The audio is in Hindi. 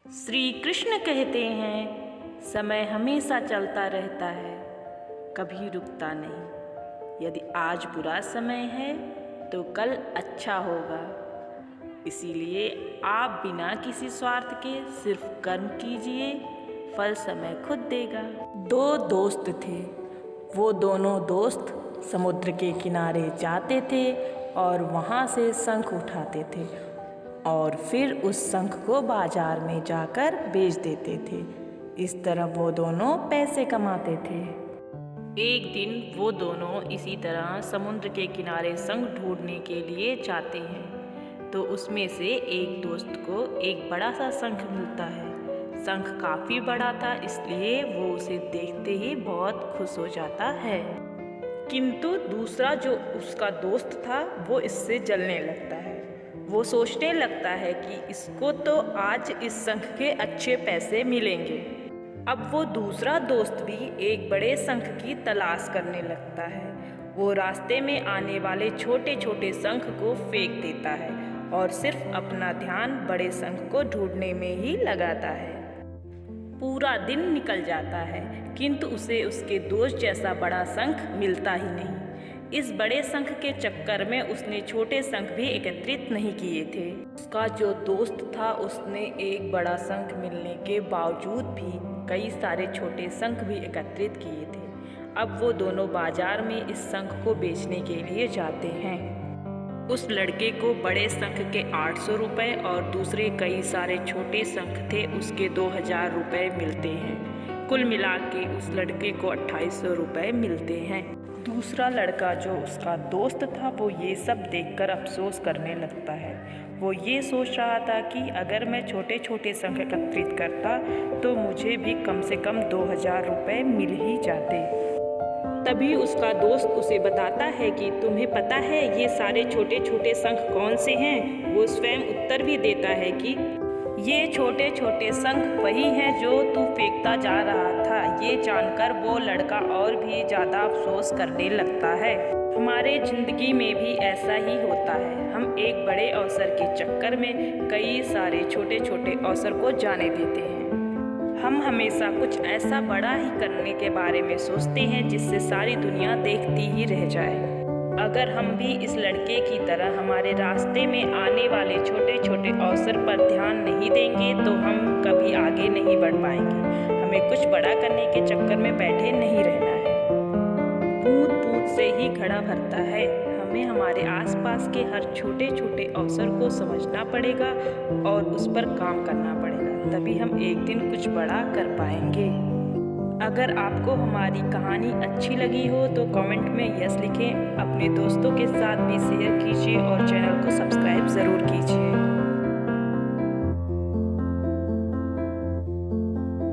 श्री कृष्ण कहते हैं, समय हमेशा चलता रहता है, कभी रुकता नहीं। यदि आज बुरा समय है तो कल अच्छा होगा। इसीलिए आप बिना किसी स्वार्थ के सिर्फ कर्म कीजिए, फल समय खुद देगा। दो दोस्त थे। वो दोनों दोस्त समुद्र के किनारे जाते थे और वहाँ से शंख उठाते थे और फिर उस शंख को बाजार में जाकर बेच देते थे। इस तरह वो दोनों पैसे कमाते थे। एक दिन वो दोनों इसी तरह समुद्र के किनारे शंख ढूंढने के लिए जाते हैं तो उसमें से एक दोस्त को एक बड़ा सा शंख मिलता है। शंख काफ़ी बड़ा था, इसलिए वो उसे देखते ही बहुत खुश हो जाता है। किंतु दूसरा जो उसका दोस्त था वो इससे जलने लगता है। वो सोचने लगता है कि इसको तो आज इस शंख के अच्छे पैसे मिलेंगे। अब वो दूसरा दोस्त भी एक बड़े शंख की तलाश करने लगता है। वो रास्ते में आने वाले छोटे छोटे शंख को फेंक देता है और सिर्फ अपना ध्यान बड़े शंख को ढूंढने में ही लगाता है। पूरा दिन निकल जाता है, किंतु उसे उसके दोस्त जैसा बड़ा शंख मिलता ही नहीं। इस बड़े शंख के चक्कर में उसने छोटे शंख भी एकत्रित नहीं किए थे। उसका जो दोस्त था उसने एक बड़ा शंख मिलने के बावजूद भी कई सारे छोटे शंख भी एकत्रित किए थे। अब वो दोनों बाजार में इस शंख को बेचने के लिए जाते हैं। उस लड़के को बड़े शंख के 800 रुपये और दूसरे कई सारे छोटे शंख थे उसके 2000 रुपये मिलते हैं। कुल मिला के उस लड़के को 2800 रुपये मिलते हैं। दूसरा लड़का जो उसका दोस्त था वो ये सब देखकर अफसोस करने लगता है। वो ये सोच रहा था कि अगर मैं छोटे छोटे शंख एकत्रित करता तो मुझे भी कम से कम 2000 रुपये मिल ही जाते। तभी उसका दोस्त उसे बताता है कि तुम्हें पता है ये सारे छोटे छोटे शंख कौन से हैं? वो स्वयं उत्तर भी देता है कि ये छोटे छोटे शंख वही हैं जो तू फेंकता जा रहा था। ये जानकर वो लड़का और भी ज़्यादा अफसोस करने लगता है। हमारे ज़िंदगी में भी ऐसा ही होता है। हम एक बड़े अवसर के चक्कर में कई सारे छोटे छोटे अवसर को जाने देते हैं। हम हमेशा कुछ ऐसा बड़ा ही करने के बारे में सोचते हैं जिससे सारी दुनिया देखती ही रह जाए। अगर हम भी इस लड़के की तरह हमारे रास्ते में आने वाले छोटे छोटे अवसर पर ध्यान नहीं देंगे तो हम कभी आगे नहीं बढ़ पाएंगे। हमें कुछ बड़ा करने के चक्कर में बैठे नहीं रहना है। बूंद बूंद से ही घड़ा भरता है। हमें हमारे आसपास के हर छोटे छोटे अवसर को समझना पड़ेगा और उस पर काम करना पड़ेगा, तभी हम एक दिन कुछ बड़ा कर पाएंगे। अगर आपको हमारी कहानी अच्छी लगी हो तो कमेंट में यस लिखें। अपने दोस्तों के साथ भी शेयर कीजिए और चैनल को सब्सक्राइब ज़रूर कीजिए।